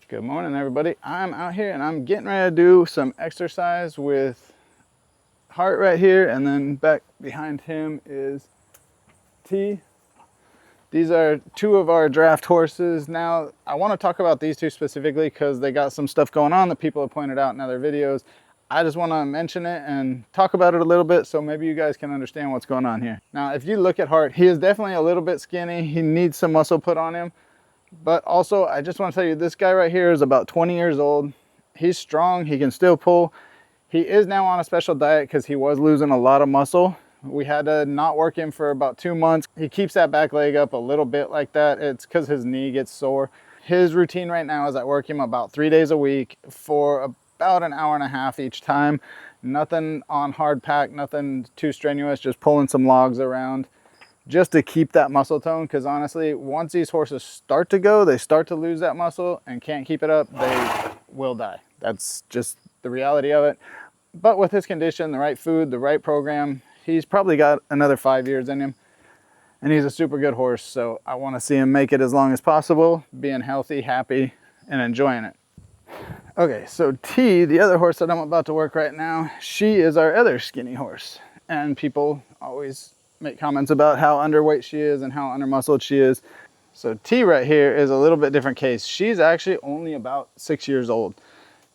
Good morning, everybody. I'm out here and I'm getting ready to do some exercise with Hart right here, and then back behind him is T. These are two of our draft horses. Now, I want to talk about these two specifically because they got some stuff going on that people have pointed out in other videos. I just want to mention it and talk about it a little bit so maybe you guys can understand what's going on here. Now, if you look at Hart, he is definitely a little bit skinny. He needs some muscle put on him. But also, I just want to tell you, this guy right here is about 20 years old. He's strong. He can still pull. He is now on a special diet because he was losing a lot of muscle. We had to not work him for about 2 months. He keeps that back leg up a little bit like that. It's because his knee gets sore. His routine right now is I work him about 3 days a week for about an hour and a half each time. Nothing on hard pack, nothing too strenuous, just pulling some logs around, just to keep that muscle tone, because honestly, once these horses start to go, they start to lose that muscle and can't keep it up, they will die. That's just the reality of it. But with his condition, the right food, the right program, he's probably got another 5 years in him, and he's a super good horse. So I want to see him make it as long as possible, being healthy, happy, and enjoying it. Okay, so T, the other horse that I'm about to work right now, she is our other skinny horse, and people always make comments about how underweight she is and how undermuscled she is. So T right here is a little bit different case. She's actually only about 6 years old.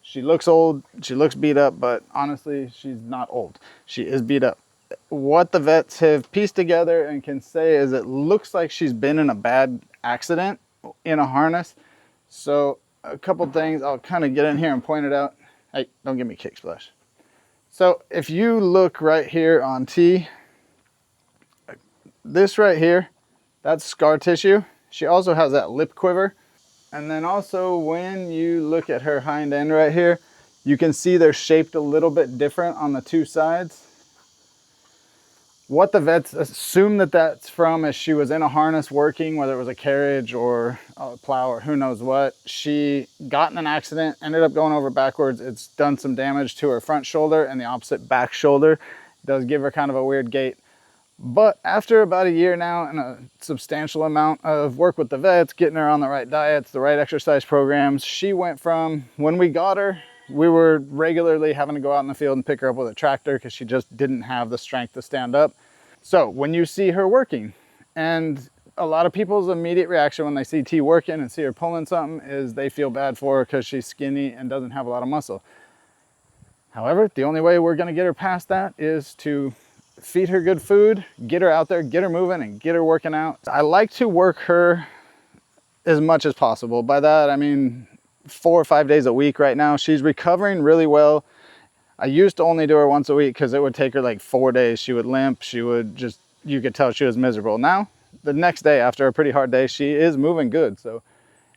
She looks old, she looks beat up, but honestly, she's not old. She is beat up. What the vets have pieced together and can say is it looks like she's been in a bad accident in a harness. So a couple things, I'll kind of get in here and point it out. Hey, don't give me kick splash. So if you look right here on T, this right here, that's scar tissue. She also has that lip quiver. And then also when you look at her hind end right here, you can see they're shaped a little bit different on the two sides. What the vets assume that that's from is she was in a harness working, whether it was a carriage or a plow or who knows what. She got in an accident, ended up going over backwards. It's done some damage to her front shoulder and the opposite back shoulder. It does give her kind of a weird gait. But after about a year now and a substantial amount of work with the vets, getting her on the right diets, the right exercise programs, she went from, when we got her, we were regularly having to go out in the field and pick her up with a tractor because she just didn't have the strength to stand up. So when you see her working, and a lot of people's immediate reaction when they see T working and see her pulling something is they feel bad for her because she's skinny and doesn't have a lot of muscle. However, the only way we're going to get her past that is to feed her good food, get her out there, get her moving, and get her working out. I like to work her as much as possible. By that, I mean 4 or 5 days a week right now. She's recovering really well. I used to only do her once a week because it would take her like 4 days. She would limp. She would just, you could tell she was miserable. Now, the next day after a pretty hard day, she is moving good.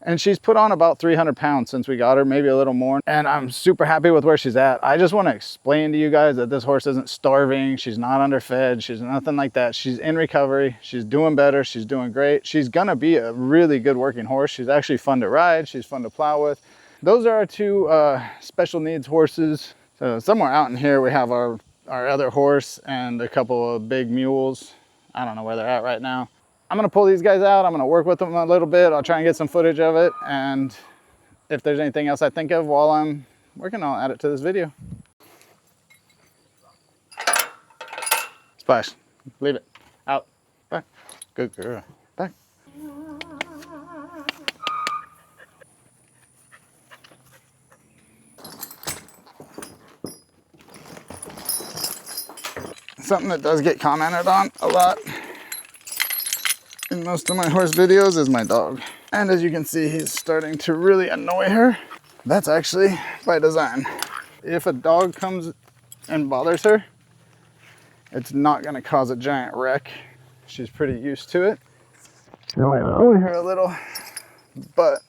And she's put on about 300 pounds since we got her, maybe a little more. And I'm super happy with where she's at. I just want to explain to you guys that this horse isn't starving. She's not underfed. She's nothing like that. She's in recovery. She's doing better. She's doing great. She's going to be a really good working horse. She's actually fun to ride. She's fun to plow with. Those are our two special needs horses. So somewhere out in here, we have our other horse and a couple of big mules. I don't know where they're at right now. I'm gonna pull these guys out. I'm gonna work with them a little bit. I'll try and get some footage of it. And if there's anything else I think of while I'm working, I'll add it to this video. Splash, leave it, out, back, good girl, back. Something that does get commented on a lot in most of my horse videos is my dog. And as you can see, he's starting to really annoy her. That's actually by design. If a dog comes and bothers her, it's not gonna cause a giant wreck. She's pretty used to it. She might annoy her a little, but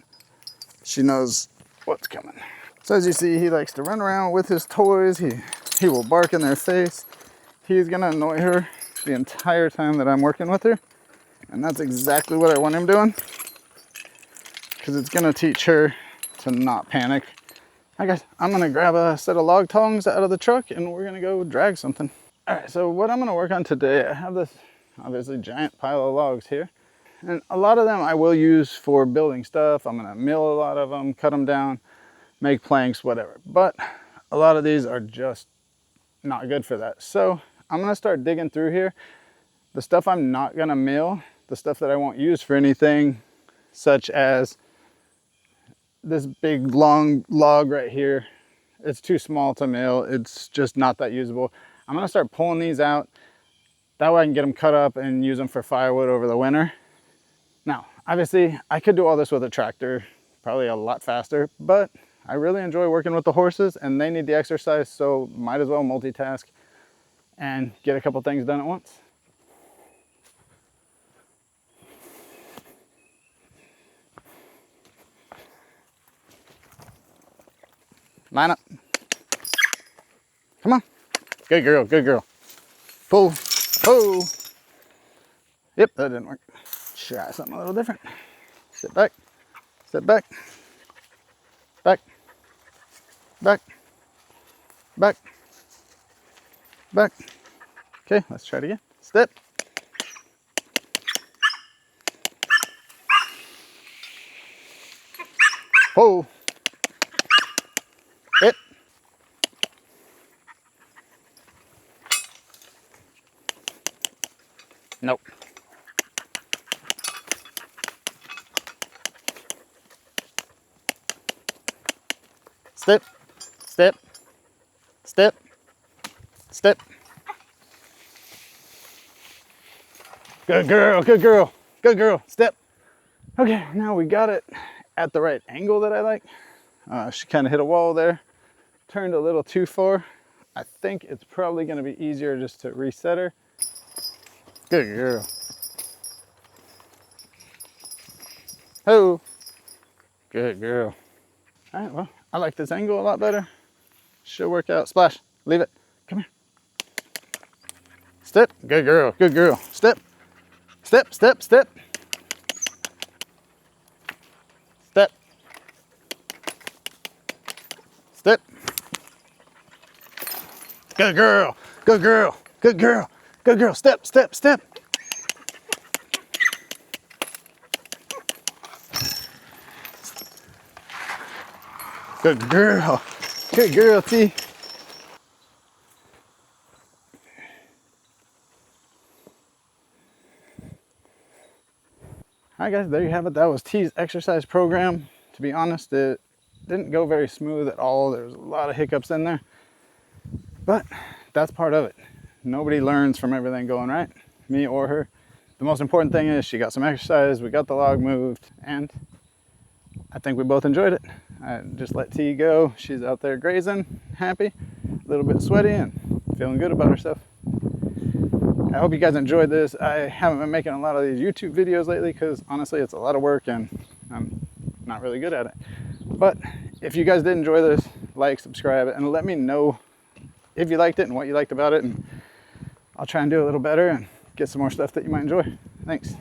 she knows what's coming. So as you see, he likes to run around with his toys. He will bark in their face. He's gonna annoy her the entire time that I'm working with her. And that's exactly what I want him doing, because it's gonna teach her to not panic. Hi guys, I'm gonna grab a set of log tongs out of the truck and we're gonna go drag something. All right, so what I'm gonna work on today, I have this obviously giant pile of logs here. And a lot of them I will use for building stuff. I'm gonna mill a lot of them, cut them down, make planks, whatever. But a lot of these are just not good for that. So I'm gonna start digging through here. The stuff I'm not gonna mill, the stuff that I won't use for anything, such as this big long log right here. It's too small to mill. It's just not that usable. I'm gonna start pulling these out. That way I can get them cut up and use them for firewood over the winter. Now, obviously I could do all this with a tractor, probably a lot faster, but I really enjoy working with the horses and they need the exercise, so might as well multitask and get a couple things done at once. Line up. Come on. Good girl, good girl. Pull, pull. Yep, that didn't work. Try something a little different. Sit back, sit back, back, back, back, back. Okay, let's try it again. Step. Pull. Hit. Nope. Step, step, step, step. Good girl, good girl, good girl, step. Okay, now we got it at the right angle that I like. She kind of hit a wall there, turned a little too far. I think it's probably gonna be easier just to reset her. Good girl. Oh, good girl. All right, well, I like this angle a lot better. Should work out. Splash, leave it. Come here. Step, good girl, good girl. Step, step, step, step. Step. Step. Good girl, good girl, good girl, good girl. Step, step, step. Good girl, good girl, T. All right, guys, there you have it. That was T's exercise program. To be honest, it didn't go very smooth at all. There was a lot of hiccups in there, but that's part of it. Nobody learns from everything going right, me or her. The most important thing is she got some exercise, we got the log moved, and I think we both enjoyed it. I just let T go. She's out there grazing, happy, a little bit sweaty, and feeling good about herself. I hope you guys enjoyed this. I haven't been making a lot of these YouTube videos lately because honestly it's a lot of work and I'm not really good at it. But if you guys did enjoy this, like, subscribe, and let me know if you liked it and what you liked about it, and I'll try and do a little better and get some more stuff that you might enjoy. Thanks.